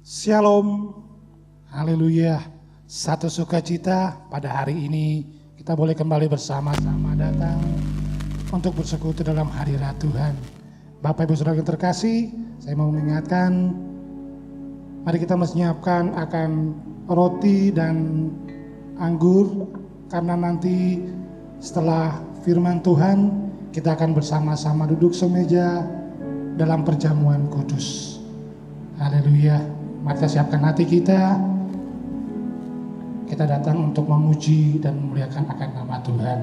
Shalom, haleluya. Satu sukacita pada hari ini kita boleh kembali bersama-sama datang untuk bersekutu dalam hadirat Tuhan. Bapak Ibu Saudara yang terkasih, saya mau mengingatkan, mari kita menyiapkan akan roti dan anggur, karena nanti setelah firman Tuhan kita akan bersama-sama duduk semeja dalam perjamuan kudus. Haleluya. Mari kita siapkan hati kita. Kita datang untuk memuji dan memuliakan akan nama Tuhan.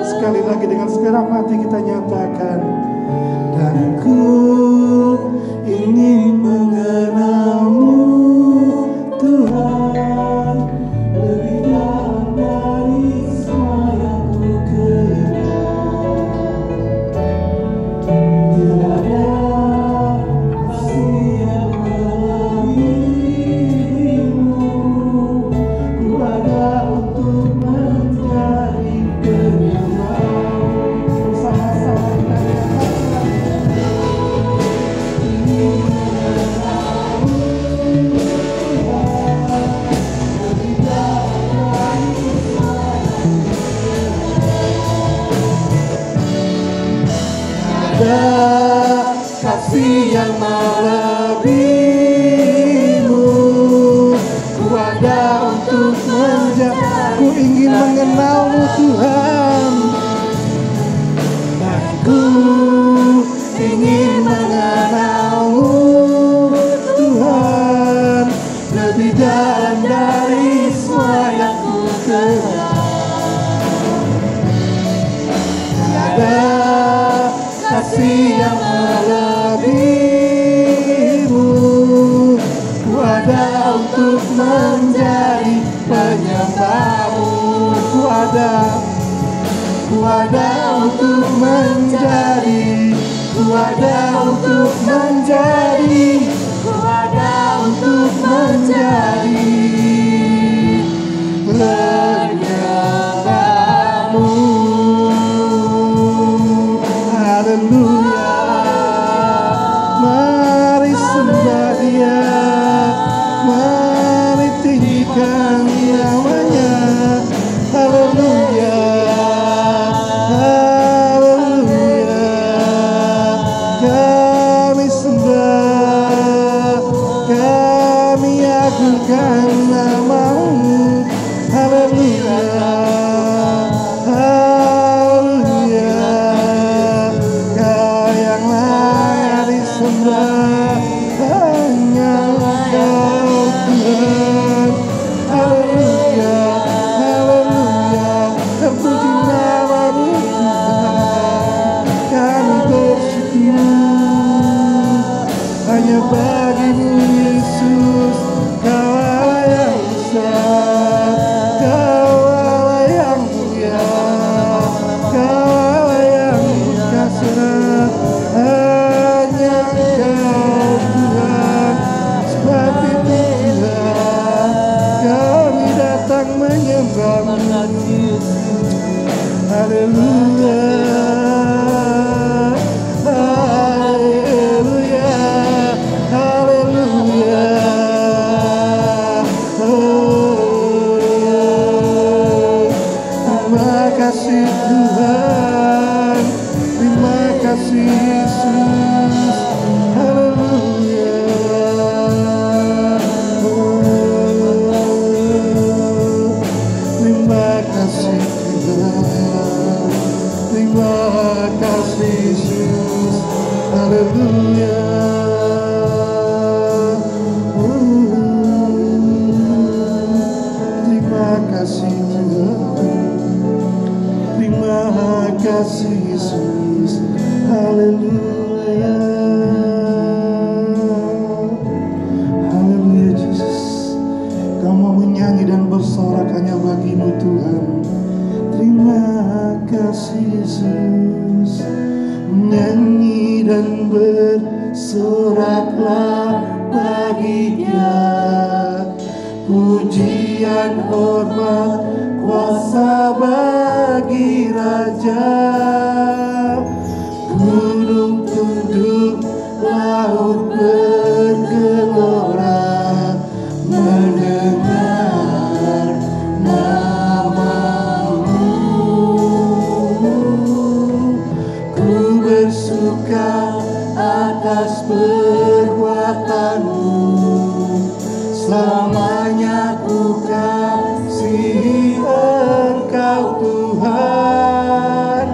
Sekali lagi dengan segenap hati kita nyatakan, dan ku kasih yang melebihimu. Ku ada untuk menjadi penyembahmu. Ku ada untuk menjadi, ku ada untuk menjadi, ku ada untuk menjadi penyembahmu. Haleluya, mari sembah Dia, mari tinggikan namanya. Haleluya, haleluya, kami sembah, kami agungkan nama-Mu. Haleluya, haleluya, Kau yang layak disembah, hanya Engkau Tuhan. Haleluya, haleluya, terpuji nama-Mu Tuhan. Kami bersyukur hanya bagi-Mu Yesus. Kau Allah yang besar, Kau Allah yang mulia, Kau Allah yang perkasa. Hanya Engkau Tuhan. Sebab itu Tuhan, kami datang menyembah-Mu. Haleluya, haleluya, haleluya, haleluya. Terima kasih Tuhan, terima kasih Yesus. Haleluya. Terima kasih Tuhan, terima kasih Yesus. Haleluya. Terima kasih Tuhan, terima kasih Yesus. Haleluya. Haleluya Yesus. Kau mau menyanyi dan bersorak hanya bagi-Mu Tuhan. Terima kasih Yesus. Menyanyi dan bersoraklah bagi Dia. Pujian, hormat, kuasa bagi Raja. Gunung tunduk, laut bergelora mendengar nama-Mu. Ku bersuka atas perbuatan-Mu. Selamanya ku kasihi Engkau Tuhan.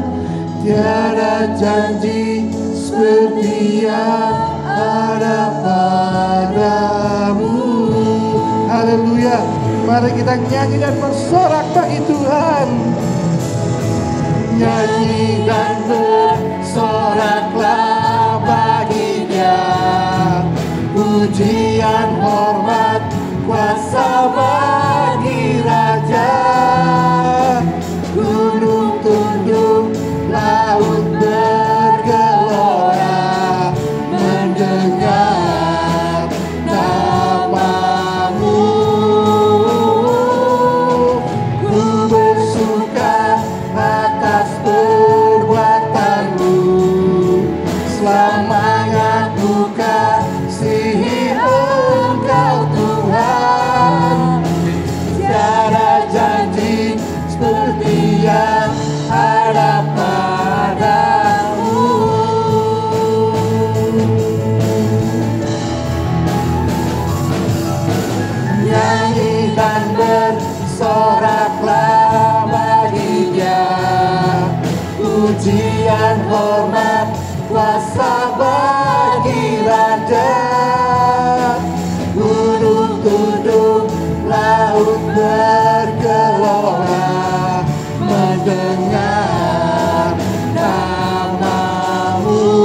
Tiada janji seperti yang ada padamu. Haleluya. Mari kita nyanyi dan bersorak bagi Tuhan. Nyanyi dan bersoraklah bagi Dia. Pujian, hormat, kuasa bagi Raja. Gunung tunduk, laut bergelora mendengar nama-Mu. Ku bersuka atas perbuatan-Mu. Selamanya ku kasihi Engkau Tuhan. Tiada janji seperti yang ada padamu. Nyanyi dan bersoraklah bagi Dia. Pujian, hormat, kuasa bagi Raja. Gunung tunduk, laut bergelora mendengar nama-Mu.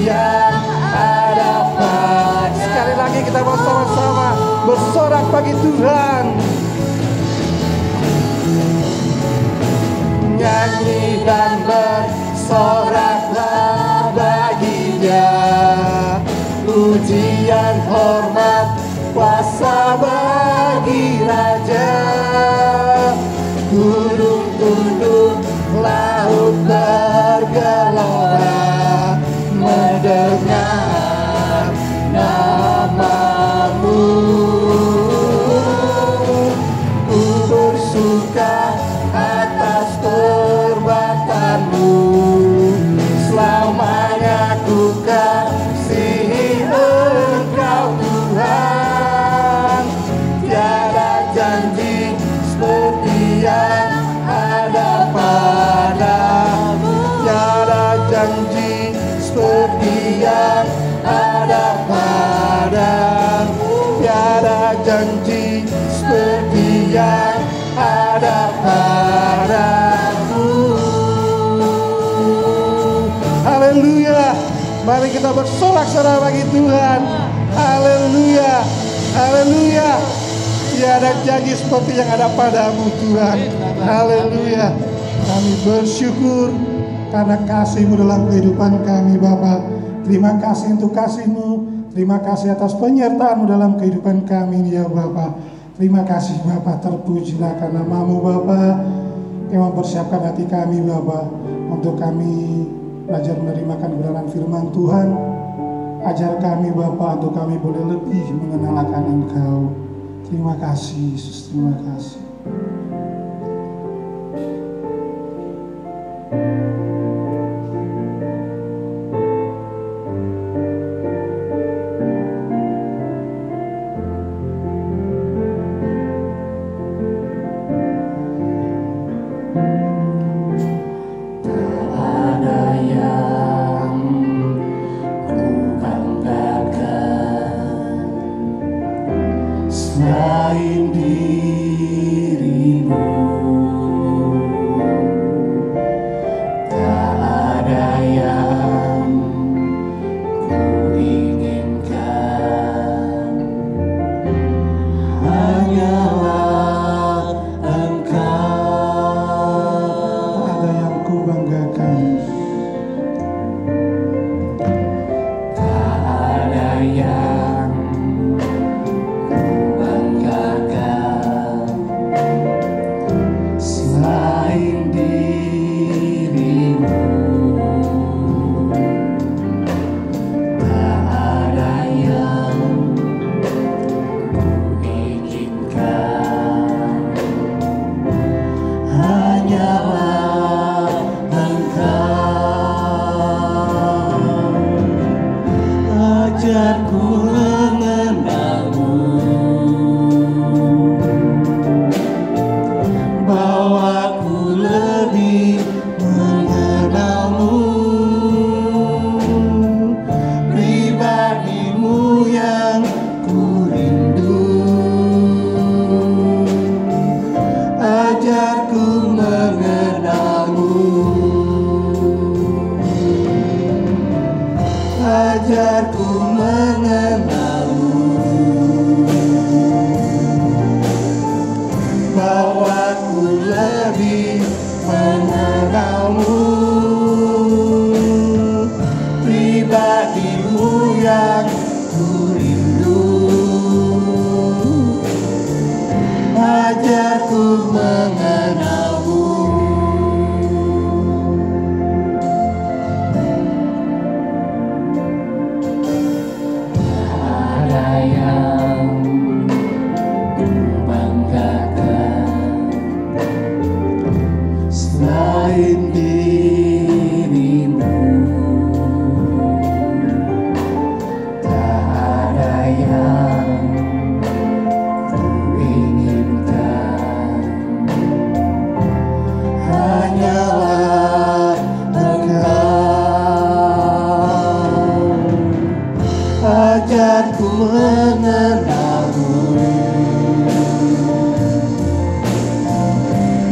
yang hadapan. Sekali lagi kita bersama-sama bersorak bagi Tuhan. Nyanyi dan bersoraklah baginya, pujian hormat kuasa bagi Raja. Gunung tunduk, laut bergelora, mendengar namamu. Ku bersuka atas perbuatanmu, selamanya ku kasihi Engkau Tuhan. Tiada janji seperti yang ada padamu, tiada janji seperti yang ada padamu, tiada janji seperti yang ada padamu. Haleluya. Mari kita bersorak-sorak bagi Tuhan. Haleluya. Haleluya. Tiada janji seperti yang ada padamu Tuhan. Haleluya. Kami bersyukur karena kasih-Mu dalam kehidupan kami Bapa. Terima kasih untuk kasih-Mu. Terima kasih atas penyertaan-Mu dalam kehidupan kami ya Bapa. Terima kasih Bapa, terpujilah karena namamu Bapa yang mempersiapkan hati kami Bapa untuk kami belajar menerima kebenaran firman Tuhan. Ajar kami Bapa untuk kami boleh lebih mengenal akan Engkau. Terima kasih Yesus, terima kasih. Selain dirimu, tak ada yang ku inginkan, hanyalah Engkau. Tak ada yang ku banggakan, tak ada yang selain dirimu, tak ada yang ku inginkan, hanyalah Engkau. Ajarku mengenalmu, bawaku lebih mengenalmu, pribadimu yang ku rindu. Ajarku mengenalmu, ajarku mengenalmu, bawaku lebih mengenalmu, pribadimu yang ku rindu. Ajarku mengenalmu. Tak ada yang ku banggakan selain dirimu, tak ada yang ku inginkan, hanyalah Engkau. Ajarku mengenalmu,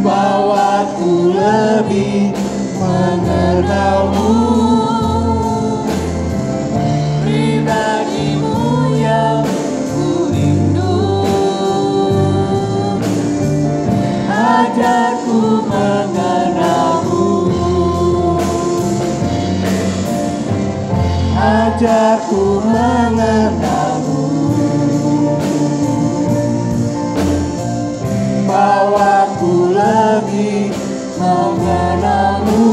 bawaku lebih mengenalmu, ajarku mengenalmu, bawaku lebih mengenalmu,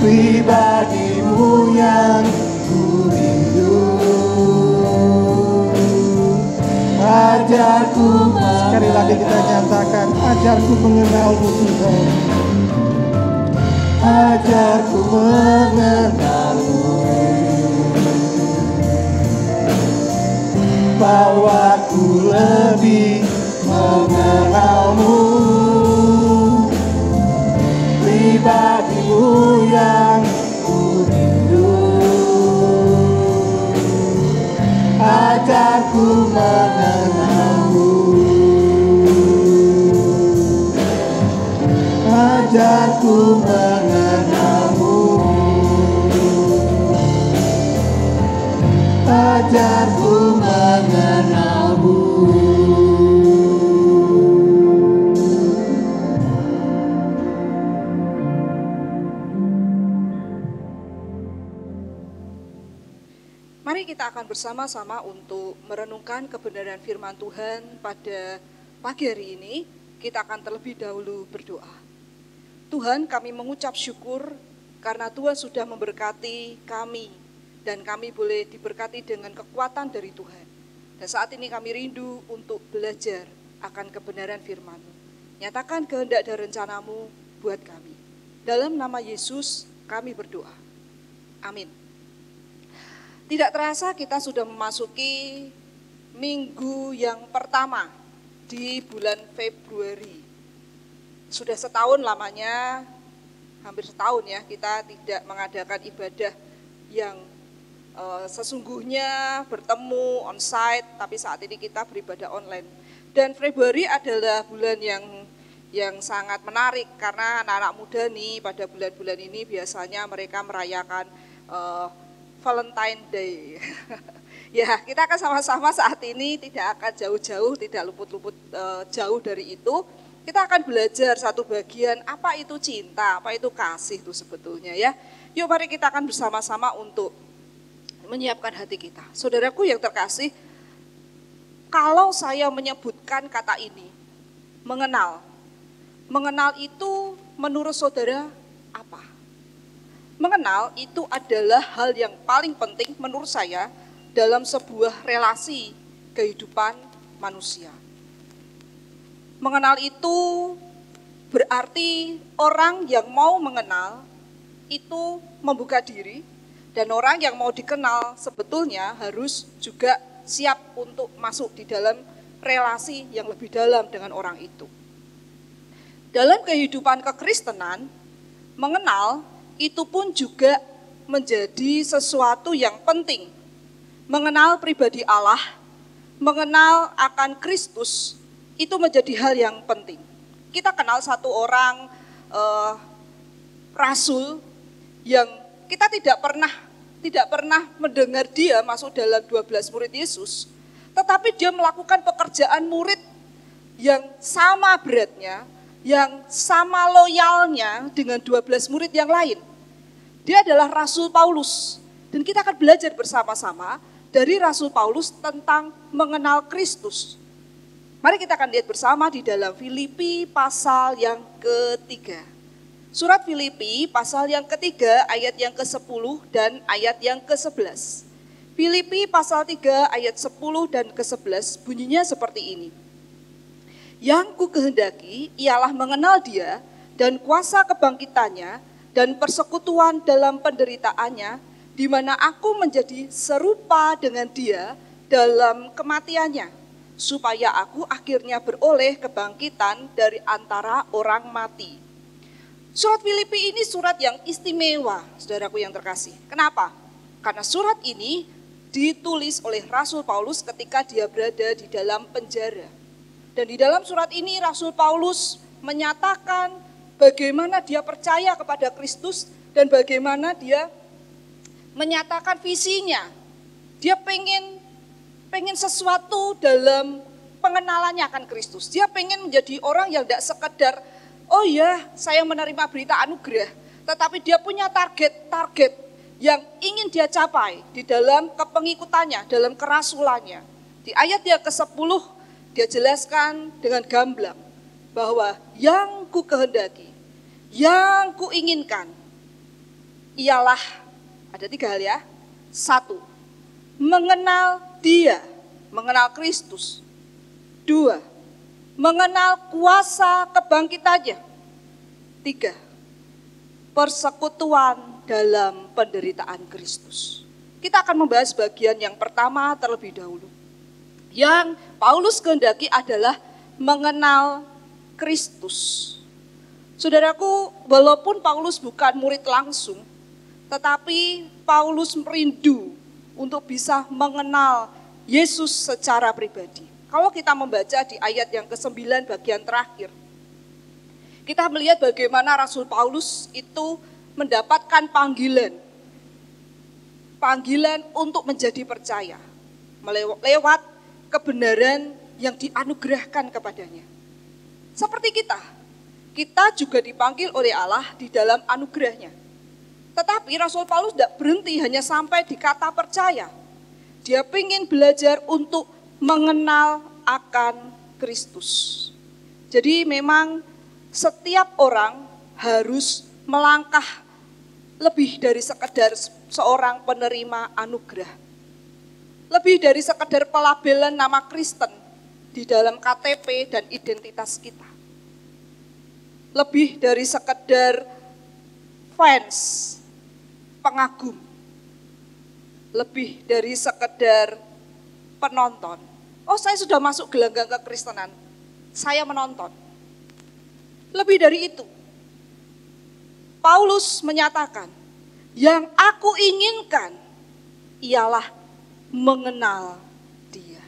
pribadimu yang ku rindu. Ajarku, sekali lagi kita nyatakan, ajarku mengenalmu Tuhan. Ajarku mengenalmu, bawaku lebih mengenalmu, pribadimu yang ku rindu. Ajarku mengenalmu, ajarku mengenalmu, ajarku mengenalmu. Mari kita akan bersama-sama untuk merenungkan kebenaran firman Tuhan pada pagi hari ini. Kita akan terlebih dahulu berdoa. Tuhan, kami mengucap syukur karena Tuhan sudah memberkati kami dan kami boleh diberkati dengan kekuatan dari Tuhan. Dan saat ini kami rindu untuk belajar akan kebenaran firman-Mu. Nyatakan kehendak dan rencana-Mu buat kami. Dalam nama Yesus kami berdoa. Amin. Tidak terasa kita sudah memasuki minggu yang pertama di bulan Februari. Sudah setahun lamanya, hampir setahun ya, kita tidak mengadakan ibadah yang sesungguhnya bertemu on-site, tapi saat ini kita beribadah online. Dan Februari adalah bulan yang sangat menarik karena anak-anak muda nih pada bulan-bulan ini biasanya mereka merayakan Valentine Day. Ya, kita akan sama-sama saat ini tidak akan jauh-jauh, tidak luput-luput jauh dari itu. Kita akan belajar satu bagian apa itu cinta, apa itu kasih itu sebetulnya ya. Yuk mari kita akan bersama-sama untuk menyiapkan hati kita. Saudaraku yang terkasih, kalau saya menyebutkan kata ini, mengenal. Mengenal itu menurut saudara apa? Mengenal itu adalah hal yang paling penting menurut saya dalam sebuah relasi kehidupan manusia. Mengenal itu berarti orang yang mau mengenal itu membuka diri, dan orang yang mau dikenal sebetulnya harus juga siap untuk masuk di dalam relasi yang lebih dalam dengan orang itu. Dalam kehidupan kekristenan, mengenal itu pun juga menjadi sesuatu yang penting. Mengenal pribadi Allah, mengenal akan Kristus, itu menjadi hal yang penting. Kita kenal satu orang rasul yang kita tidak pernah mendengar dia masuk dalam 12 murid Yesus, tetapi dia melakukan pekerjaan murid yang sama beratnya, yang sama loyalnya dengan 12 murid yang lain. Dia adalah Rasul Paulus. Dan kita akan belajar bersama-sama dari Rasul Paulus tentang mengenal Kristus. Mari kita akan lihat bersama di dalam Filipi pasal yang ketiga. Surat Filipi pasal yang ketiga ayat yang ke-10 dan ayat yang ke-11. Filipi pasal 3 ayat 10 dan ke-11 bunyinya seperti ini. Yang ku kehendaki ialah mengenal dia dan kuasa kebangkitannya dan persekutuan dalam penderitaannya, di mana aku menjadi serupa dengan dia dalam kematiannya, supaya aku akhirnya beroleh kebangkitan dari antara orang mati. Surat Filipi ini surat yang istimewa, saudaraku yang terkasih. Kenapa? Karena surat ini ditulis oleh Rasul Paulus ketika dia berada di dalam penjara. Dan di dalam surat ini Rasul Paulus menyatakan bagaimana dia percaya kepada Kristus dan bagaimana dia menyatakan visinya. Dia pengen sesuatu dalam pengenalannya akan Kristus. Dia pengen menjadi orang yang tidak sekedar, oh ya saya menerima berita anugerah, tetapi dia punya target. yang ingin dia capai di dalam kepengikutannya, dalam kerasulannya. Di ayat yang ke-10 dia jelaskan dengan gamblang bahwa yang ku kehendaki, yang ku inginkan ialah, ada 3 hal ya. 1, mengenal dia, mengenal Kristus. 2, mengenal kuasa kebangkitannya. 3, persekutuan dalam penderitaan Kristus. Kita akan membahas bagian yang pertama terlebih dahulu. Yang Paulus kehendaki adalah mengenal Kristus. Saudaraku, walaupun Paulus bukan murid langsung, tetapi Paulus merindu untuk bisa mengenal Yesus secara pribadi. Kalau kita membaca di ayat yang ke-9 bagian terakhir, kita melihat bagaimana Rasul Paulus itu mendapatkan panggilan untuk menjadi percaya lewat kebenaran yang dianugerahkan kepadanya. Seperti kita juga dipanggil oleh Allah di dalam anugerahnya. Tetapi Rasul Paulus tidak berhenti hanya sampai di kata percaya. Dia ingin belajar untuk mengenal akan Kristus. Jadi memang setiap orang harus melangkah lebih dari sekedar seorang penerima anugerah. Lebih dari sekedar pelabelan nama Kristen di dalam KTP dan identitas kita. Lebih dari sekedar fans, pengagum. Lebih dari sekedar penonton. Oh, saya sudah masuk gelanggang kekristenan, saya menonton. Lebih dari itu, Paulus menyatakan, yang aku inginkan ialah mengenal dia.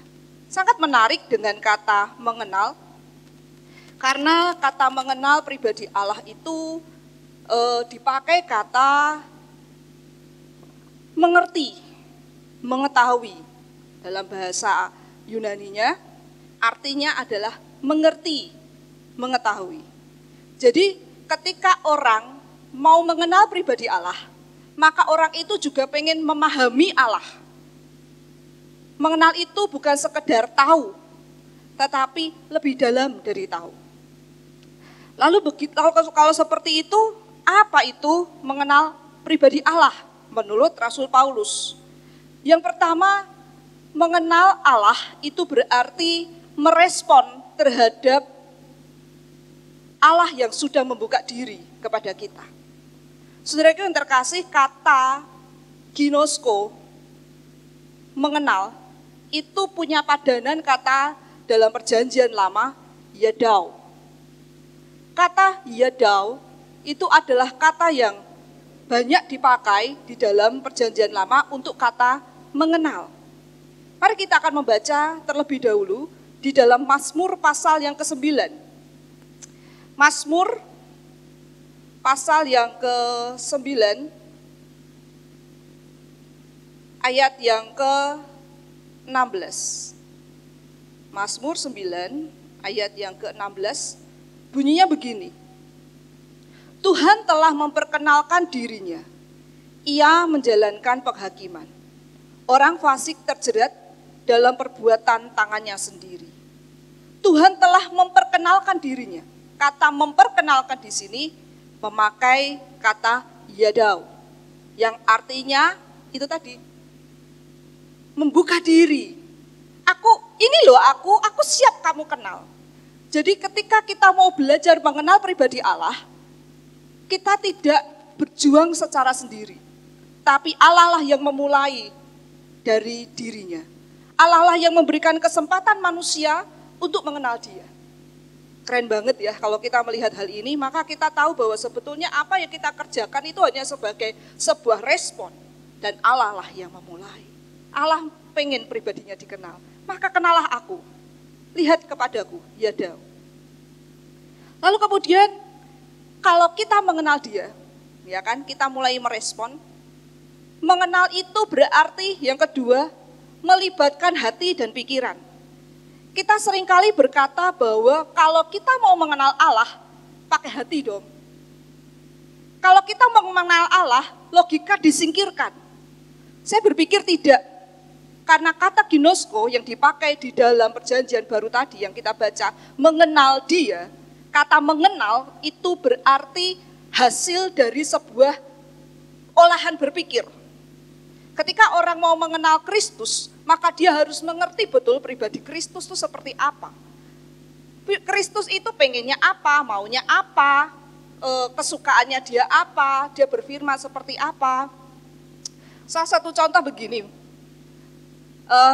Sangat menarik dengan kata mengenal, karena kata mengenal pribadi Allah itu dipakai kata mengerti, mengetahui. Dalam bahasa Yunaninya artinya adalah mengerti, mengetahui. Jadi ketika orang mau mengenal pribadi Allah, maka orang itu juga pengen memahami Allah. Mengenal itu bukan sekedar tahu, tetapi lebih dalam dari tahu. Lalu kalau seperti itu, apa itu mengenal pribadi Allah menurut Rasul Paulus? Yang pertama, mengenal Allah itu berarti merespon terhadap Allah yang sudah membuka diri kepada kita. Saudaraku yang terkasih, kata ginosko, mengenal, itu punya padanan kata dalam perjanjian lama, yadau. Kata yadau itu adalah kata yang banyak dipakai di dalam perjanjian lama untuk kata mengenal. Mari kita akan membaca terlebih dahulu di dalam Mazmur pasal yang ke-9. Mazmur pasal yang ke-9 ayat yang ke-16. Mazmur 9 ayat yang ke-16 bunyinya begini. Tuhan telah memperkenalkan dirinya. Ia menjalankan penghakiman. Orang fasik terjerat dalam perbuatan tangannya sendiri. Tuhan telah memperkenalkan dirinya. Kata memperkenalkan di sini memakai kata yadau, yang artinya itu tadi, membuka diri. Aku siap kamu kenal. Jadi ketika kita mau belajar mengenal pribadi Allah, kita tidak berjuang secara sendiri, tapi Allah lah yang memulai dari dirinya. Allah lah yang memberikan kesempatan manusia untuk mengenal Dia. Keren banget ya kalau kita melihat hal ini, maka kita tahu bahwa sebetulnya apa yang kita kerjakan itu hanya sebagai sebuah respon. Dan Allah lah yang memulai. Allah pengen pribadinya dikenal. Maka kenalah aku, lihat kepadaku, yadau. Lalu kemudian kalau kita mengenal Dia, ya kan, kita mulai merespon. Mengenal itu berarti yang kedua, melibatkan hati dan pikiran. Kita seringkali berkata bahwa kalau kita mau mengenal Allah, pakai hati dong. Kalau kita mau mengenal Allah, logika disingkirkan? Saya berpikir tidak. Karena kata ginosko yang dipakai di dalam perjanjian baru tadi yang kita baca, mengenal dia, kata mengenal itu berarti hasil dari sebuah olahan berpikir. Ketika orang mau mengenal Kristus, maka dia harus mengerti betul pribadi Kristus itu seperti apa. Kristus itu pengennya apa, maunya apa, kesukaannya dia apa, dia berfirman seperti apa. Salah satu contoh begini,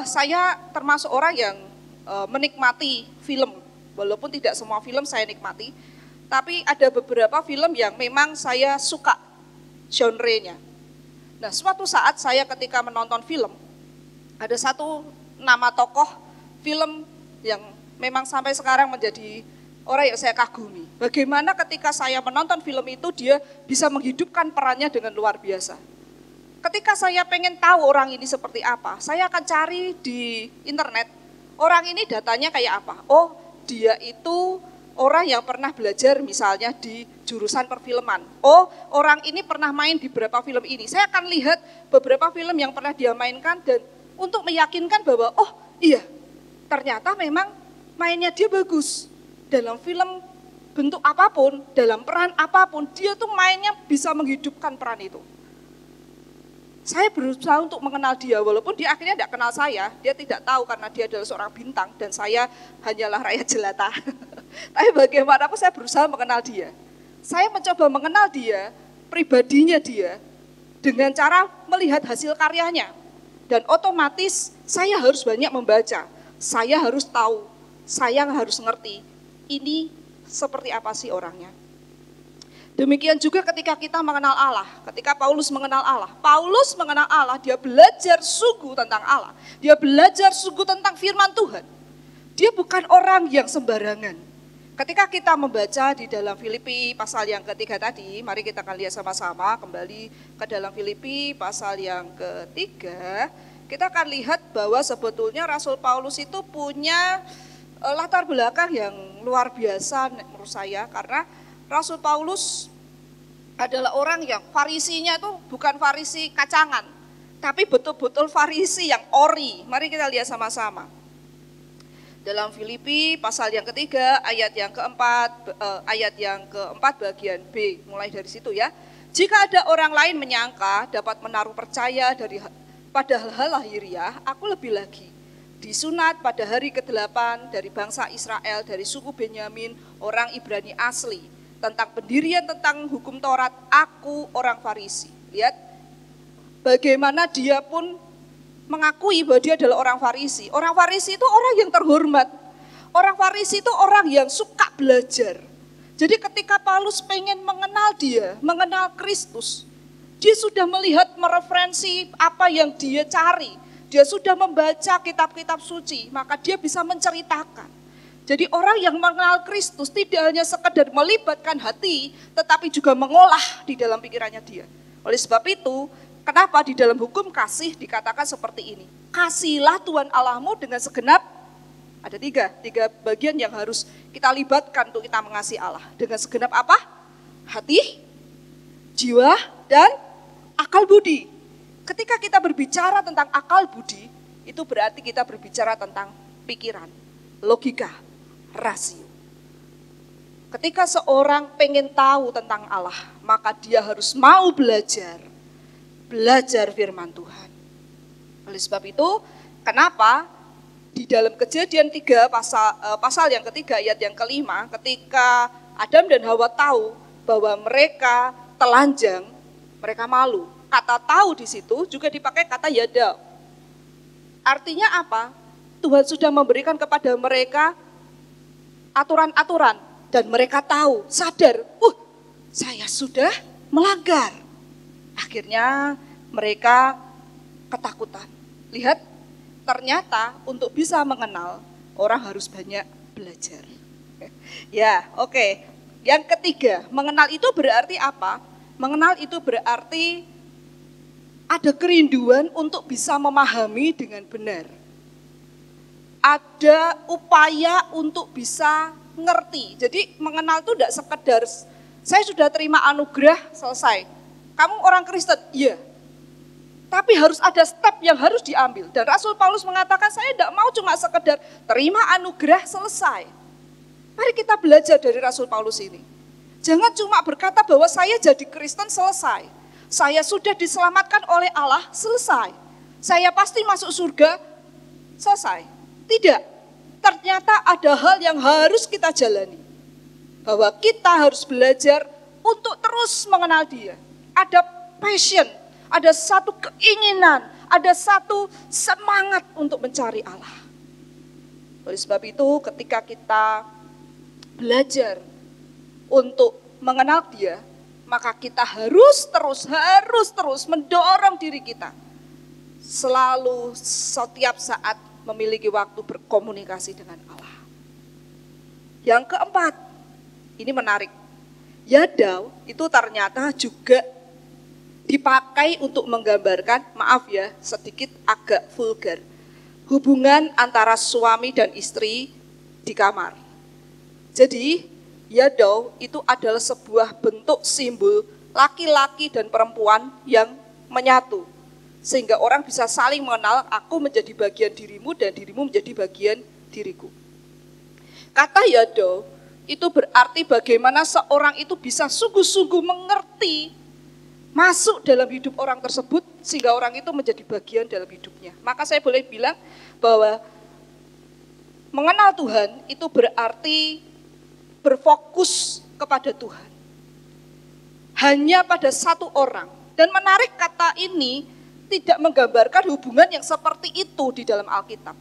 saya termasuk orang yang menikmati film, walaupun tidak semua film saya nikmati, tapi ada beberapa film yang memang saya suka genre-nya. Nah, suatu saat saya ketika menonton film, ada satu nama tokoh film yang memang sampai sekarang menjadi orang yang saya kagumi. Bagaimana ketika saya menonton film itu dia bisa menghidupkan perannya dengan luar biasa. Ketika saya pengen tahu orang ini seperti apa, saya akan cari di internet, orang ini datanya kayak apa. Oh, dia itu orang yang pernah belajar misalnya di jurusan perfilman. Oh, orang ini pernah main di beberapa film ini. Saya akan lihat beberapa film yang pernah dia mainkan dan untuk meyakinkan bahwa oh iya, ternyata memang mainnya dia bagus. Dalam film bentuk apapun, dalam peran apapun, dia tuh mainnya bisa menghidupkan peran itu. Saya berusaha untuk mengenal dia, walaupun dia akhirnya tidak kenal saya, dia tidak tahu karena dia adalah seorang bintang dan saya hanyalah rakyat jelata. Tapi bagaimanapun saya berusaha mengenal dia. Saya mencoba mengenal dia, pribadinya dia, dengan cara melihat hasil karyanya. Dan otomatis saya harus banyak membaca, saya harus tahu, saya harus ngerti, ini seperti apa sih orangnya. Demikian juga ketika kita mengenal Allah, ketika Paulus mengenal Allah, dia belajar sungguh tentang Allah, dia belajar sungguh tentang firman Tuhan. Dia bukan orang yang sembarangan. Ketika kita membaca di dalam Filipi pasal yang ketiga tadi, mari kita akan lihat sama-sama kembali ke dalam Filipi pasal yang ketiga, kita akan lihat bahwa sebetulnya Rasul Paulus itu punya latar belakang yang luar biasa menurut saya, karena Rasul Paulus adalah orang yang farisinya itu bukan farisi kacangan, tapi betul-betul farisi yang ori. Mari kita lihat sama-sama. Dalam Filipi pasal yang ketiga ayat yang keempat bagian B, mulai dari situ ya. Jika ada orang lain menyangka dapat menaruh percaya pada hal-hal lahiriah, aku lebih lagi. Disunat pada hari ke-8 dari bangsa Israel, dari suku Benyamin, orang Ibrani asli. Tentang pendirian, tentang hukum Taurat, aku orang Farisi. Lihat, bagaimana dia pun mengakui bahwa dia adalah orang Farisi. Orang Farisi itu orang yang terhormat. Orang Farisi itu orang yang suka belajar. Jadi ketika Paulus pengen mengenal dia, mengenal Kristus, dia sudah melihat, mereferensi apa yang dia cari. Dia sudah membaca kitab-kitab suci, maka dia bisa menceritakan. Jadi orang yang mengenal Kristus tidak hanya sekedar melibatkan hati, tetapi juga mengolah di dalam pikirannya dia. Oleh sebab itu, kenapa di dalam hukum kasih dikatakan seperti ini? Kasihilah Tuhan Allahmu dengan segenap, ada tiga bagian yang harus kita libatkan untuk kita mengasihi Allah. Dengan segenap apa? Hati, jiwa, dan akal budi. Ketika kita berbicara tentang akal budi, itu berarti kita berbicara tentang pikiran, logika, rasio. Ketika seorang pengen tahu tentang Allah, maka dia harus mau belajar firman Tuhan. Oleh sebab itu, kenapa di dalam Kejadian 3 pasal yang ketiga ayat yang kelima, ketika Adam dan Hawa tahu bahwa mereka telanjang, mereka malu. Kata tahu di situ juga dipakai kata yada. Artinya apa? Tuhan sudah memberikan kepada mereka aturan-aturan dan mereka tahu, sadar, saya sudah melanggar. Akhirnya mereka ketakutan. Lihat, ternyata untuk bisa mengenal orang harus banyak belajar. Ya, oke. Yang ketiga, mengenal itu berarti apa? Mengenal itu berarti ada kerinduan untuk bisa memahami dengan benar. Ada upaya untuk bisa ngerti. Jadi mengenal itu tidak sekedar saya sudah terima anugerah selesai. Kamu orang Kristen? Iya. Tapi harus ada step yang harus diambil. Dan Rasul Paulus mengatakan, saya tidak mau cuma sekedar terima anugerah selesai. Mari kita belajar dari Rasul Paulus ini. Jangan cuma berkata bahwa saya jadi Kristen selesai. Saya sudah diselamatkan oleh Allah selesai. Saya pasti masuk surga selesai. Tidak. Ternyata ada hal yang harus kita jalani. Bahwa kita harus belajar untuk terus mengenal Dia. Ada passion, ada satu keinginan, ada satu semangat untuk mencari Allah. Oleh sebab itu ketika kita belajar untuk mengenal Dia, maka kita harus terus mendorong diri kita. Selalu setiap saat memiliki waktu berkomunikasi dengan Allah. Yang keempat, ini menarik. Yadau itu ternyata juga dipakai untuk menggambarkan, maaf ya, sedikit agak vulgar, hubungan antara suami dan istri di kamar. Jadi, yadau itu adalah sebuah bentuk simbol laki-laki dan perempuan yang menyatu. Sehingga orang bisa saling mengenal, aku menjadi bagian dirimu dan dirimu menjadi bagian diriku. Kata yadau itu berarti bagaimana seorang itu bisa sungguh-sungguh mengerti, masuk dalam hidup orang tersebut sehingga orang itu menjadi bagian dalam hidupnya. Maka saya boleh bilang bahwa mengenal Tuhan itu berarti berfokus kepada Tuhan. Hanya pada satu orang. Dan menarik, kata ini tidak menggambarkan hubungan yang seperti itu di dalam Alkitab.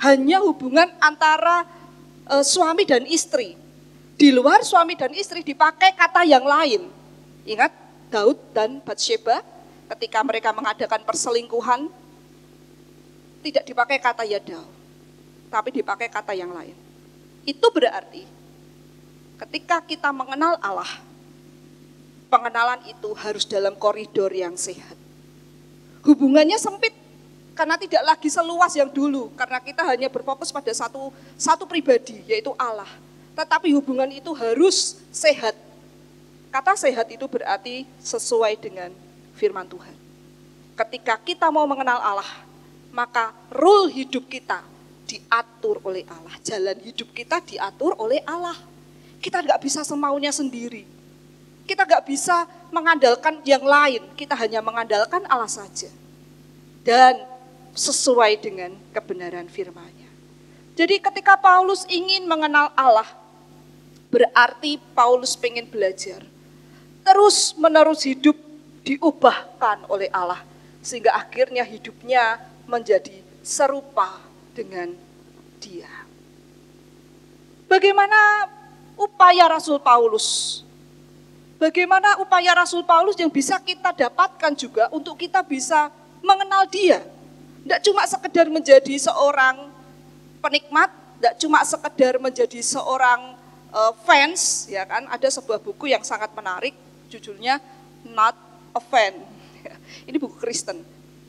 Hanya hubungan antara suami dan istri. Di luar suami dan istri dipakai kata yang lain. Ingat Daud dan Batsheba ketika mereka mengadakan perselingkuhan, tidak dipakai kata yadau, tapi dipakai kata yang lain. Itu berarti ketika kita mengenal Allah, pengenalan itu harus dalam koridor yang sehat. Hubungannya sempit karena tidak lagi seluas yang dulu, karena kita hanya berfokus pada satu pribadi, yaitu Allah. Tetapi hubungan itu harus sehat. Kata sehat itu berarti sesuai dengan firman Tuhan. Ketika kita mau mengenal Allah, maka rule hidup kita diatur oleh Allah. Jalan hidup kita diatur oleh Allah. Kita nggak bisa semaunya sendiri. Kita nggak bisa mengandalkan yang lain. Kita hanya mengandalkan Allah saja. Dan sesuai dengan kebenaran firman-Nya. Jadi ketika Paulus ingin mengenal Allah, berarti Paulus pengen belajar. Terus menerus hidup diubahkan oleh Allah. Sehingga akhirnya hidupnya menjadi serupa dengan Dia. Bagaimana upaya Rasul Paulus? Bagaimana upaya Rasul Paulus yang bisa kita dapatkan juga untuk kita bisa mengenal Dia? Tidak cuma sekedar menjadi seorang penikmat, tidak cuma sekedar menjadi seorang fans, ya kan? Ada sebuah buku yang sangat menarik, judulnya Not a Fan. Ini buku Kristen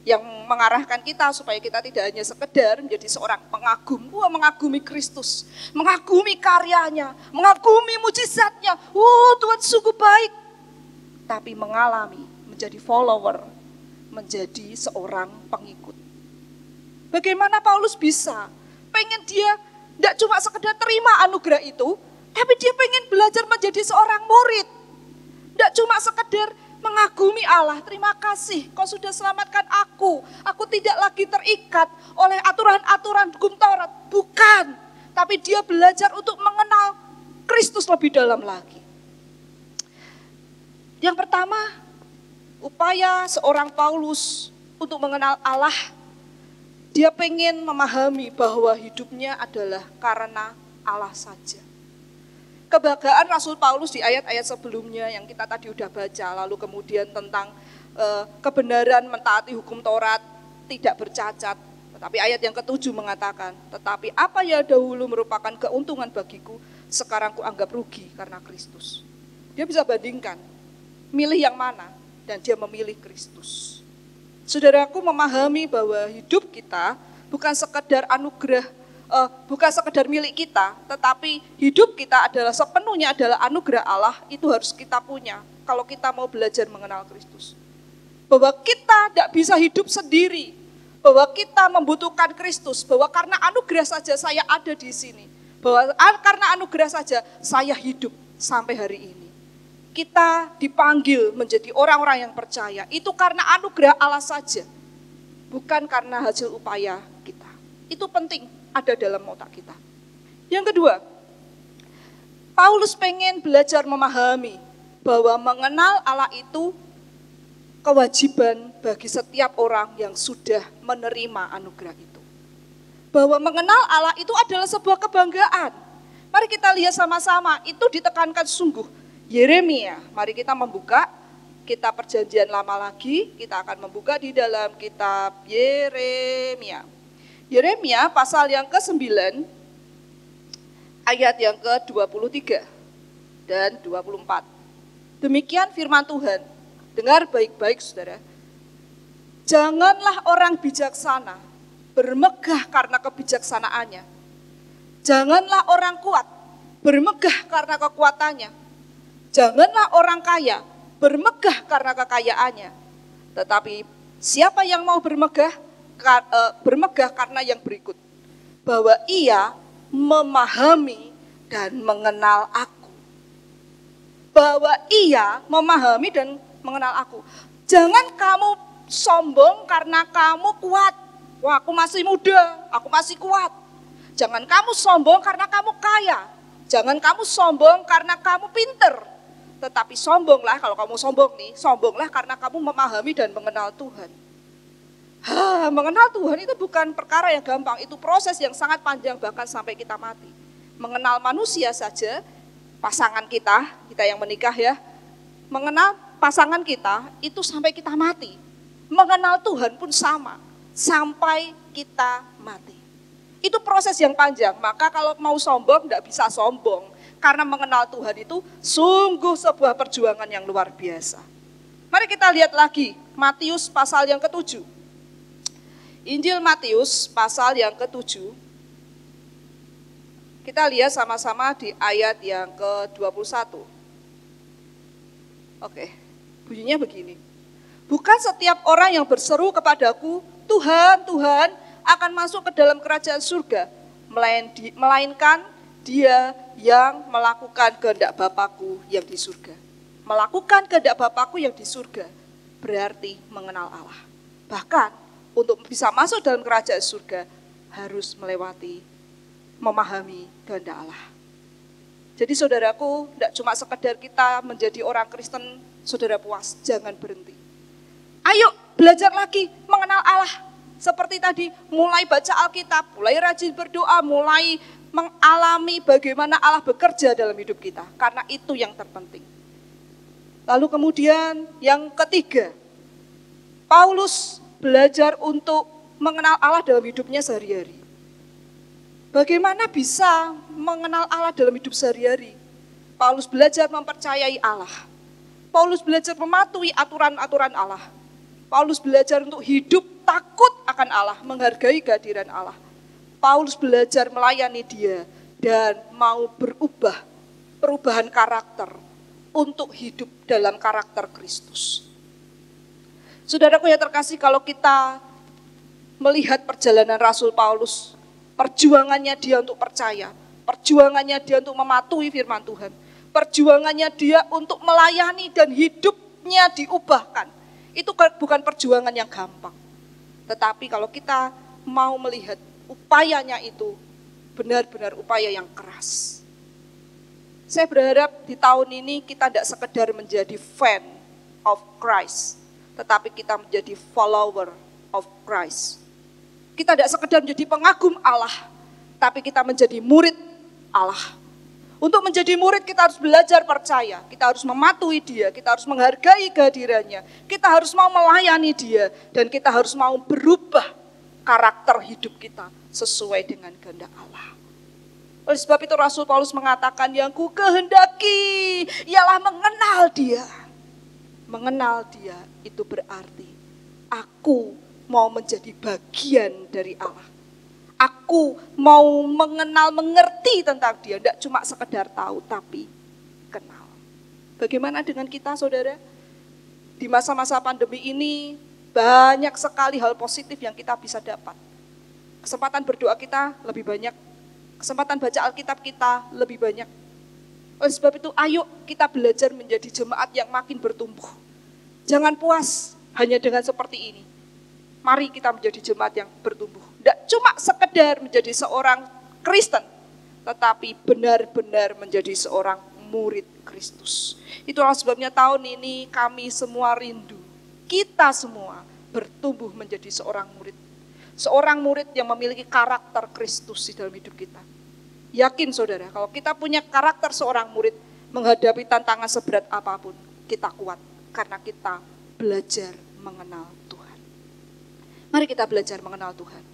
yang mengarahkan kita supaya kita tidak hanya sekedar menjadi seorang pengagum, mengagumi Kristus, mengagumi karyanya, mengagumi mujizatnya. Tuhan sungguh baik. Tapi mengalami, menjadi follower, menjadi seorang pengikut. Bagaimana Paulus bisa? Pengen dia tidak cuma sekedar terima anugerah itu, tapi dia pengen belajar menjadi seorang murid. Tidak cuma sekedar mengagumi Allah, terima kasih kau sudah selamatkan aku tidak lagi terikat oleh aturan-aturan hukum Taurat. Bukan, tapi dia belajar untuk mengenal Kristus lebih dalam lagi. Yang pertama, upaya seorang Paulus untuk mengenal Allah, dia pengen memahami bahwa hidupnya adalah karena Allah saja. Kebahagiaan Rasul Paulus di ayat-ayat sebelumnya yang kita tadi udah baca, lalu kemudian tentang kebenaran mentaati hukum Taurat, tidak bercacat. Tetapi ayat yang ke-7 mengatakan, tetapi apa yang dahulu merupakan keuntungan bagiku, sekarang kuanggap rugi karena Kristus. Dia bisa bandingkan, milih yang mana, dan dia memilih Kristus. Saudaraku memahami bahwa hidup kita bukan sekedar anugerah, bukan sekedar milik kita, tetapi hidup kita adalah sepenuhnya adalah anugerah Allah, itu harus kita punya. kalau kita mau belajar mengenal Kristus. Bahwa kita tidak bisa hidup sendiri. Bahwa kita membutuhkan Kristus. Bahwa karena anugerah saja saya ada di sini. Bahwa karena anugerah saja saya hidup sampai hari ini. Kita dipanggil menjadi orang-orang yang percaya. Itu karena anugerah Allah saja. Bukan karena hasil upaya kita. Itu penting ada dalam otak kita. Yang kedua, Paulus pengen belajar memahami bahwa mengenal Allah itu kewajiban bagi setiap orang yang sudah menerima anugerah itu. Bahwa mengenal Allah itu adalah sebuah kebanggaan. Mari kita lihat sama-sama, itu ditekankan sungguh. Yeremia, mari kita membuka kitab Perjanjian Lama lagi, kita akan membuka di dalam kitab Yeremia. Yeremia pasal yang ke-9, ayat yang ke-23 dan 24. Demikian firman Tuhan. Dengar baik-baik saudara. Janganlah orang bijaksana bermegah karena kebijaksanaannya. Janganlah orang kuat bermegah karena kekuatannya. Janganlah orang kaya bermegah karena kekayaannya. Tetapi siapa yang mau bermegah? Bermegah karena yang berikut. Bahwa ia memahami dan mengenal aku. Bahwa ia memahami dan mengenal aku. Jangan kamu sombong karena kamu kuat. Wah, aku masih muda, aku masih kuat. Jangan kamu sombong karena kamu kaya. Jangan kamu sombong karena kamu pinter. Tetapi sombonglah, kalau kamu sombong nih, sombonglah karena kamu memahami dan mengenal Tuhan. Mengenal Tuhan itu bukan perkara yang gampang, itu proses yang sangat panjang bahkan sampai kita mati. Mengenal manusia saja, pasangan kita yang menikah ya, mengenal pasangan kita itu sampai kita mati. Mengenal Tuhan pun sama, sampai kita mati. Itu proses yang panjang, maka kalau mau sombong tidak bisa sombong. Karena mengenal Tuhan itu sungguh sebuah perjuangan yang luar biasa. Mari kita lihat lagi, Matius pasal yang ke-7. Injil Matius pasal yang ke-7. Kita lihat sama-sama di ayat yang ke-21. Oke, bunyinya begini. Bukan setiap orang yang berseru kepadaku, Tuhan, Tuhan, akan masuk ke dalam kerajaan surga, melainkan dia yang melakukan kehendak Bapakku yang di surga. Melakukan kehendak Bapakku yang di surga berarti mengenal Allah. Bahkan untuk bisa masuk dalam kerajaan surga harus melewati, memahami kehendak Allah. Jadi saudaraku, tidak cuma sekedar kita menjadi orang Kristen, saudara puas, jangan berhenti. Ayo belajar lagi mengenal Allah. Seperti tadi, mulai baca Alkitab, mulai rajin berdoa, mulai mengalami bagaimana Allah bekerja dalam hidup kita. Karena itu yang terpenting. Lalu kemudian yang ketiga, Paulus belajar untuk mengenal Allah dalam hidupnya sehari-hari. Bagaimana bisa mengenal Allah dalam hidup sehari-hari? Paulus belajar mempercayai Allah. Paulus belajar mematuhi aturan-aturan Allah. Paulus belajar untuk hidup takut akan Allah, menghargai kehadiran Allah. Paulus belajar melayani Dia dan mau berubah, perubahan karakter untuk hidup dalam karakter Kristus. Saudaraku yang terkasih, kalau kita melihat perjalanan Rasul Paulus, perjuangannya dia untuk percaya, perjuangannya dia untuk mematuhi firman Tuhan, perjuangannya dia untuk melayani dan hidupnya diubahkan. Itu bukan perjuangan yang gampang. Tetapi kalau kita mau melihat upayanya itu benar-benar upaya yang keras. Saya berharap di tahun ini kita tidak sekedar menjadi fan of Christ, tetapi kita menjadi follower of Christ. Kita tidak sekedar menjadi pengagum Allah, tapi kita menjadi murid Allah. Untuk menjadi murid kita harus belajar percaya, kita harus mematuhi Dia, kita harus menghargai kehadirannya, kita harus mau melayani Dia, dan kita harus mau berubah karakter hidup kita sesuai dengan kehendak Allah. Oleh sebab itu Rasul Paulus mengatakan, yang ku kehendaki ialah mengenal Dia. Mengenal Dia itu berarti aku mau menjadi bagian dari Allah. Aku mau mengenal, mengerti tentang Dia, tidak cuma sekedar tahu, tapi kenal. Bagaimana dengan kita, saudara? Di masa-masa pandemi ini banyak sekali hal positif yang kita bisa dapat. Kesempatan berdoa kita lebih banyak, kesempatan baca Alkitab kita lebih banyak. Oleh sebab itu, ayo kita belajar menjadi jemaat yang makin bertumbuh. Jangan puas hanya dengan seperti ini. Mari kita menjadi jemaat yang bertumbuh. Tidak cuma sekedar menjadi seorang Kristen, tetapi benar-benar menjadi seorang murid Kristus. Itulah sebabnya tahun ini kami semua rindu, kita semua bertumbuh menjadi seorang murid. Seorang murid yang memiliki karakter Kristus di dalam hidup kita. Yakin saudara, kalau kita punya karakter seorang murid, menghadapi tantangan seberat apapun, kita kuat. Karena kita belajar mengenal Tuhan. Mari kita belajar mengenal Tuhan.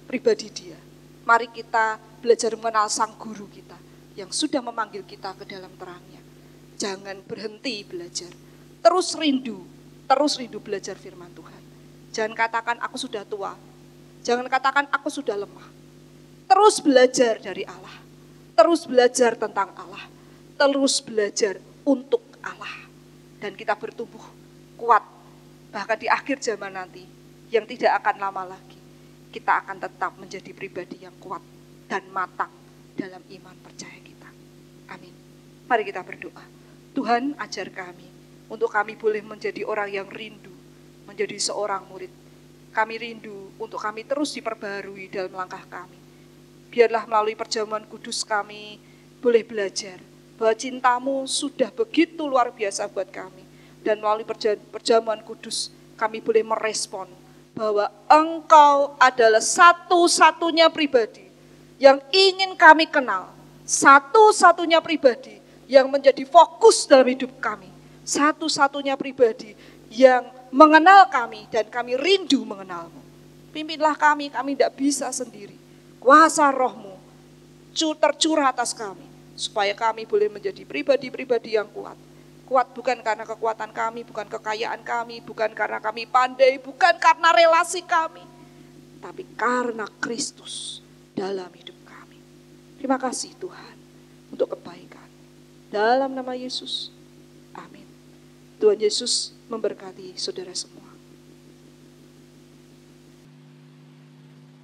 Pribadi dia. Mari kita belajar mengenal sang guru kita, yang sudah memanggil kita ke dalam terangnya. Jangan berhenti belajar. Terus rindu belajar firman Tuhan. Jangan katakan aku sudah tua. Jangan katakan aku sudah lemah. Terus belajar dari Allah. Terus belajar tentang Allah. Terus belajar untuk Allah. Dan kita bertumbuh kuat. Bahkan di akhir zaman nanti, yang tidak akan lama lagi, kita akan tetap menjadi pribadi yang kuat dan matang dalam iman percaya kita. Amin. Mari kita berdoa. Tuhan, ajar kami untuk kami boleh menjadi orang yang rindu menjadi seorang murid. Kami rindu untuk kami terus diperbaharui dalam langkah kami. Biarlah melalui perjamuan kudus kami boleh belajar bahwa cintamu sudah begitu luar biasa buat kami. Dan melalui perjamuan kudus kami boleh merespon bahwa Engkau adalah satu-satunya pribadi yang ingin kami kenal. Satu-satunya pribadi yang menjadi fokus dalam hidup kami. Satu-satunya pribadi yang mengenal kami dan kami rindu mengenalmu. Pimpinlah kami tidak bisa sendiri. Kuasa rohmu tercurah atas kami. Supaya kami boleh menjadi pribadi-pribadi yang kuat. Kuat bukan karena kekuatan kami, bukan kekayaan kami, bukan karena kami pandai, bukan karena relasi kami. Tapi karena Kristus dalam hidup kami. Terima kasih Tuhan untuk kebaikan. Dalam nama Yesus, amin. Tuhan Yesus memberkati saudara semua.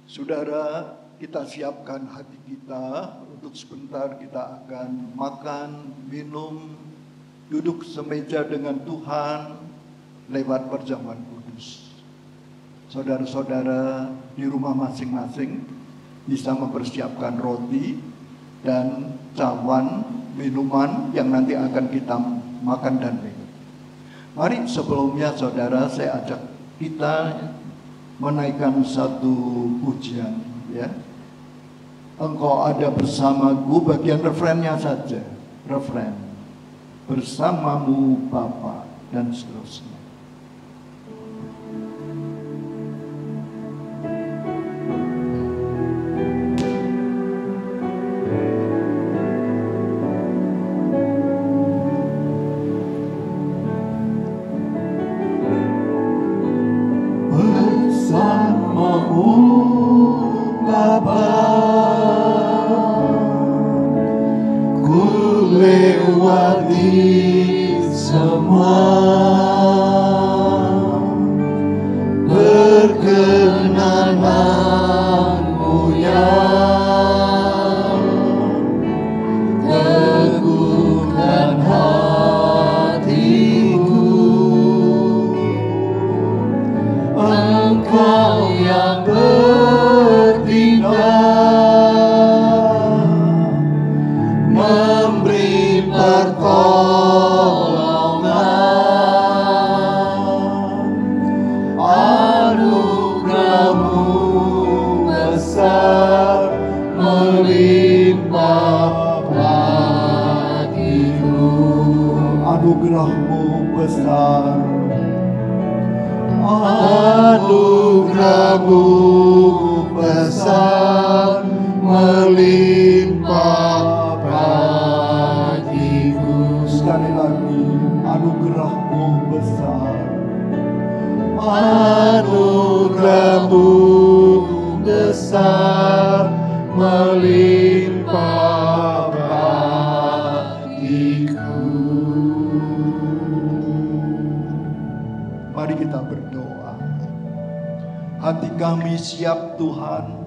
Saudara, kita siapkan hati kita untuk sebentar kita akan makan, minum, duduk semeja dengan Tuhan lewat perjamuan kudus. Saudara-saudara di rumah masing-masing bisa mempersiapkan roti dan cawan minuman yang nanti akan kita makan dan minum. Mari sebelumnya saudara saya ajak kita menaikkan satu pujian ya. Engkau ada bersamaku, bagian refrennya saja. Refren. Bersamamu Bapa dan seterusnya. Anugerah-Mu besar, anugerah-Mu besar melimpah bagiku. Sekali lagi, anugerah-Mu besar, anugerah-Mu besar melimpah bagiku. Hati kami siap Tuhan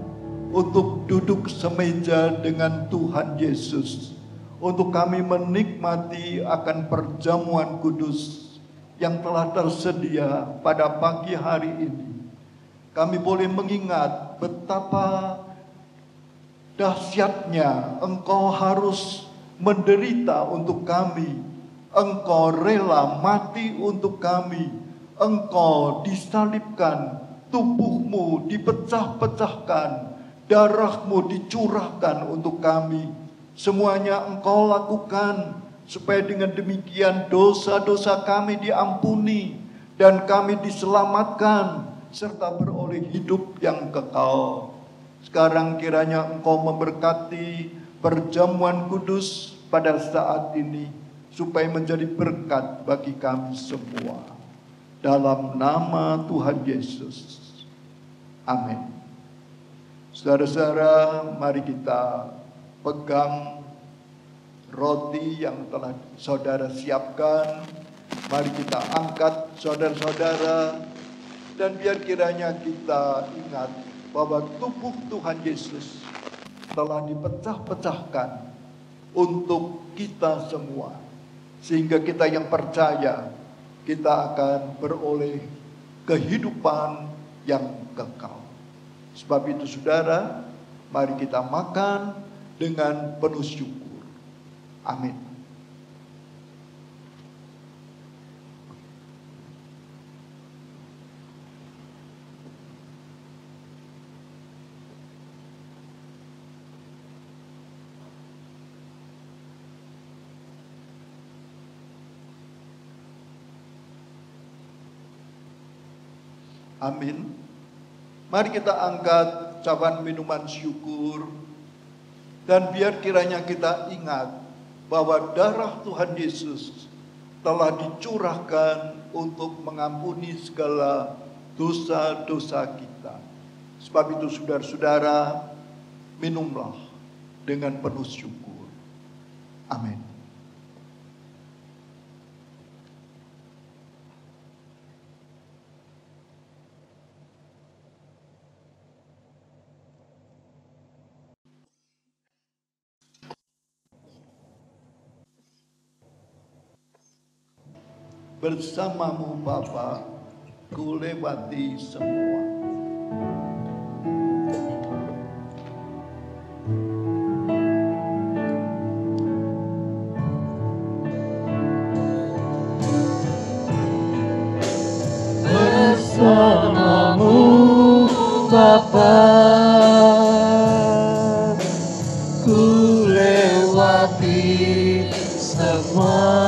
untuk duduk semeja dengan Tuhan Yesus. Untuk kami menikmati akan perjamuan kudus yang telah tersedia pada pagi hari ini. Kami boleh mengingat betapa dahsyatnya Engkau harus menderita untuk kami. Engkau rela mati untuk kami. Engkau disalibkan, tubuhmu dipecah-pecahkan, darahmu dicurahkan untuk kami. Semuanya Engkau lakukan supaya dengan demikian dosa-dosa kami diampuni dan kami diselamatkan serta beroleh hidup yang kekal. Sekarang kiranya Engkau memberkati perjamuan kudus pada saat ini supaya menjadi berkat bagi kami semua. Dalam nama Tuhan Yesus. Amin. Saudara-saudara, mari kita pegang roti yang telah saudara siapkan. Mari kita angkat saudara-saudara. Dan biar kiranya kita ingat bahwa tubuh Tuhan Yesus telah dipecah-pecahkan untuk kita semua. Sehingga kita yang percaya, kita akan beroleh kehidupan yang kekal. Sebab itu saudara, mari kita makan dengan penuh syukur. Amin. Amin. Mari kita angkat cawan minuman syukur. Dan biar kiranya kita ingat bahwa darah Tuhan Yesus telah dicurahkan untuk mengampuni segala dosa-dosa kita. Sebab itu saudara-saudara, minumlah dengan penuh syukur. Amin. Bersamamu Bapa, ku lewati semua. Bersamamu Bapa, ku lewati semua.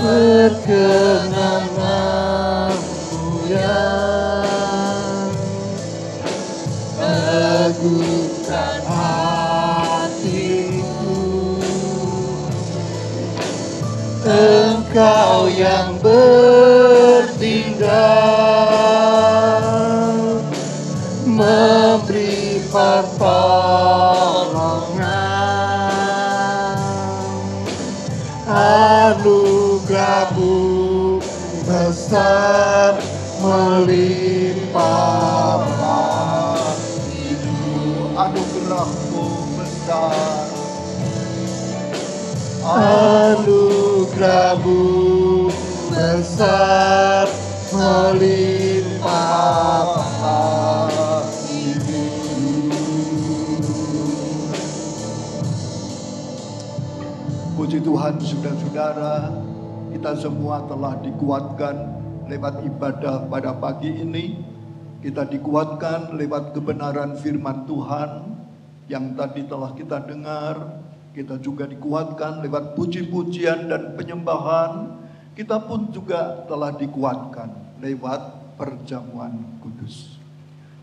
Perkenanmu yang teguhkan hatiku, Engkau yang bertindak, memberi pertolongan, anugerah-Mu besar melimpah bagiku. Anugerah-Mu besar, anugerah-Mu besar melimpah bagiku. Puji Tuhan, saudara-saudara, kita semua telah dikuatkan lewat ibadah pada pagi ini. Kita dikuatkan lewat kebenaran firman Tuhan yang tadi telah kita dengar. Kita juga dikuatkan lewat puji-pujian dan penyembahan. Kita pun juga telah dikuatkan lewat perjamuan kudus.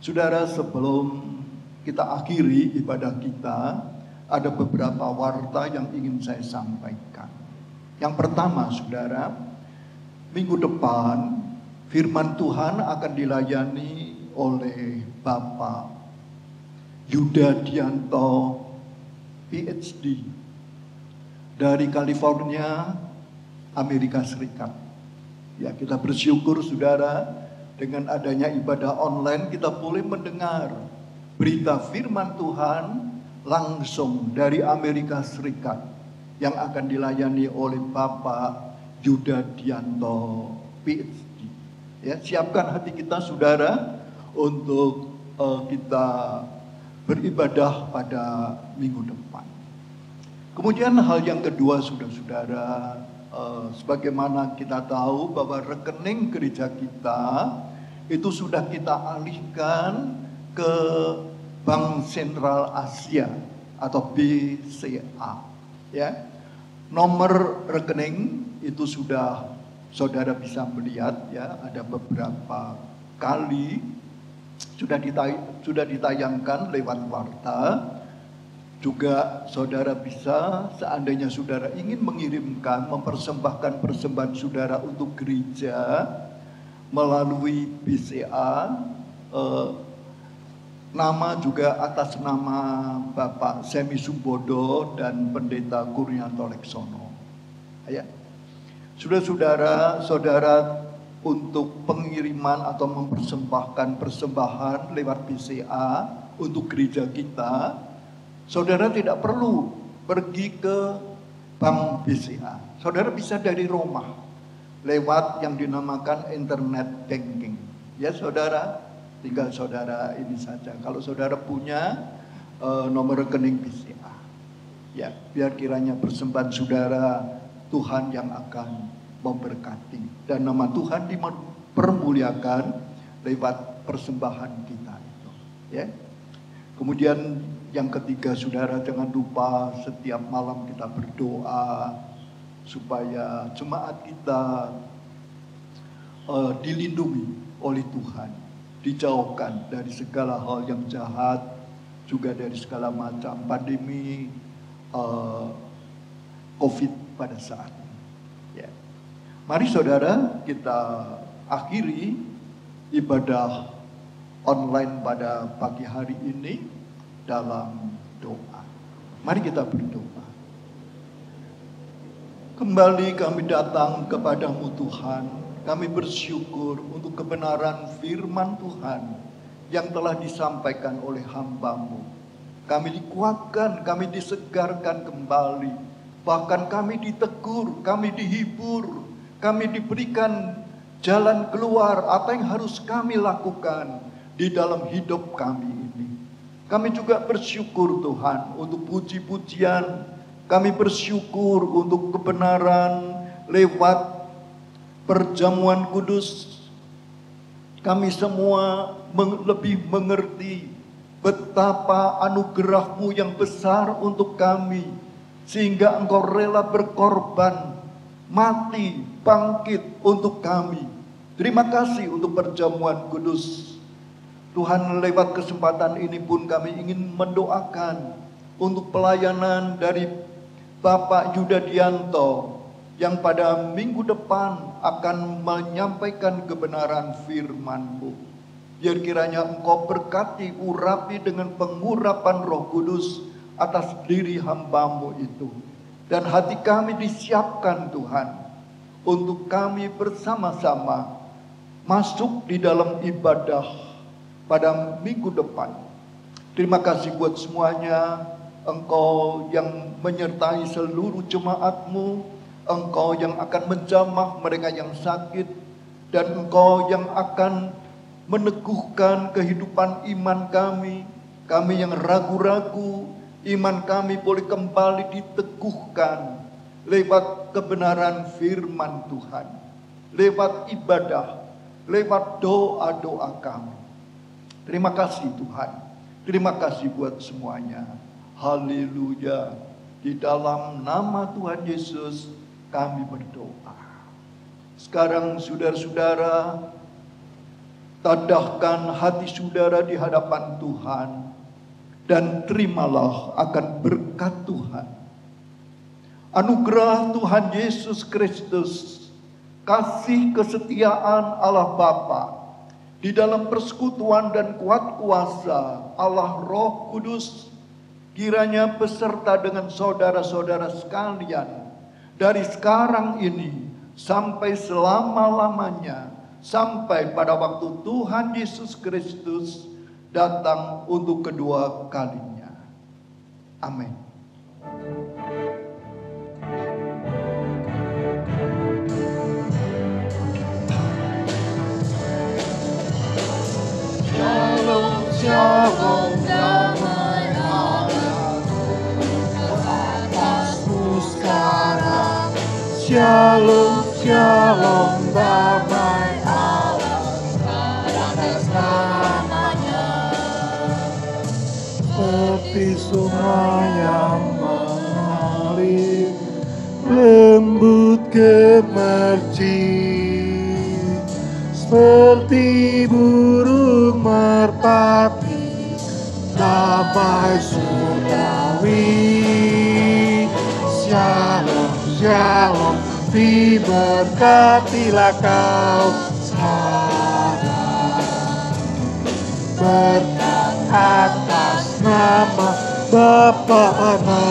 Saudara, sebelum kita akhiri ibadah kita, ada beberapa warta yang ingin saya sampaikan. Yang pertama, saudara, minggu depan firman Tuhan akan dilayani oleh Bapak Yuda Dianto, PhD, dari California, Amerika Serikat. Ya, kita bersyukur saudara, Dengan adanya ibadah online kita boleh mendengar berita firman Tuhan langsung dari Amerika Serikat yang akan dilayani oleh Bapak Yuda Dianto PhD. Ya, siapkan hati kita saudara untuk kita beribadah pada minggu depan. Kemudian hal yang kedua saudara-saudara, sebagaimana kita tahu bahwa rekening gereja kita itu sudah kita alihkan ke Bank Sentral Asia atau BCA. Ya, nomor rekening itu sudah saudara bisa melihat, ya, ada beberapa kali sudah ditayangkan lewat warta. Juga saudara bisa, seandainya saudara ingin mengirimkan, mempersembahkan persembahan saudara untuk gereja melalui BCA, nama juga atas nama Bapak Semi Sumbodo dan Pendeta Kurnianto Leksono. Ya. Saudara-saudara, saudara untuk pengiriman atau mempersembahkan persembahan lewat BCA untuk gereja kita, saudara tidak perlu pergi ke bank BCA. Saudara bisa dari rumah lewat yang dinamakan internet banking. Ya saudara, tinggal saudara ini saja. Kalau saudara punya nomor rekening BCA, ya biar kiranya persembahan saudara Tuhan yang akan memberkati dan nama Tuhan dipermuliakan lewat persembahan kita itu. Ya. Kemudian yang ketiga saudara, jangan lupa setiap malam kita berdoa supaya jemaat kita dilindungi oleh Tuhan, dijauhkan dari segala hal yang jahat, juga dari segala macam pandemi COVID pada saat ini. Ya. Mari saudara kita akhiri ibadah online pada pagi hari ini dalam doa. Mari kita berdoa. Kembali kami datang kepadamu Tuhan. Kami bersyukur untuk kebenaran firman Tuhan yang telah disampaikan oleh hamba-Mu. Kami dikuatkan, kami disegarkan kembali. Bahkan kami ditegur, kami dihibur, kami diberikan jalan keluar apa yang harus kami lakukan di dalam hidup kami ini. Kami juga bersyukur Tuhan untuk puji-pujian. Kami bersyukur untuk kebenaran lewat perjamuan kudus. Kami semua lebih mengerti betapa anugerah-Mu yang besar untuk kami. Sehingga Engkau rela berkorban, mati, bangkit untuk kami. Terima kasih untuk perjamuan kudus. Tuhan, lewat kesempatan ini pun kami ingin mendoakan untuk pelayanan dari Bapak Yuda Dianto yang pada minggu depan akan menyampaikan kebenaran firman-Mu. Biar kiranya Engkau berkati, urapi dengan pengurapan Roh Kudus atas diri hamba-Mu itu. Dan hati kami disiapkan Tuhan untuk kami bersama-sama masuk di dalam ibadah pada minggu depan. Terima kasih buat semuanya. Engkau yang menyertai seluruh jemaat-Mu, Engkau yang akan menjamah mereka yang sakit, dan Engkau yang akan meneguhkan kehidupan iman kami. Kami yang ragu-ragu, iman kami boleh kembali diteguhkan lewat kebenaran firman Tuhan, lewat ibadah, lewat doa-doa kami. Terima kasih Tuhan, terima kasih buat semuanya. Haleluya. Di dalam nama Tuhan Yesus kami berdoa. Sekarang saudara-saudara, tadahkan hati saudara di hadapan Tuhan dan terimalah akan berkat Tuhan. Anugerah Tuhan Yesus Kristus, kasih kesetiaan Allah Bapa, di dalam persekutuan dan kuat kuasa Allah Roh Kudus, kiranya beserta dengan saudara-saudara sekalian dari sekarang ini sampai selama-lamanya sampai pada waktu Tuhan Yesus Kristus datang untuk kedua kalinya. Amin. Shalom, shalom, damai Allah atasmu sekarang. Shalom, shalom, damai Allah atas namanya. Seperti sungai yang mengalir, lembut gemercik. Seperti burung merpati, damai surgawi. Shalom, shalom, diberkatilah kau sekarang. Berkat atas nama Bapa, Anak,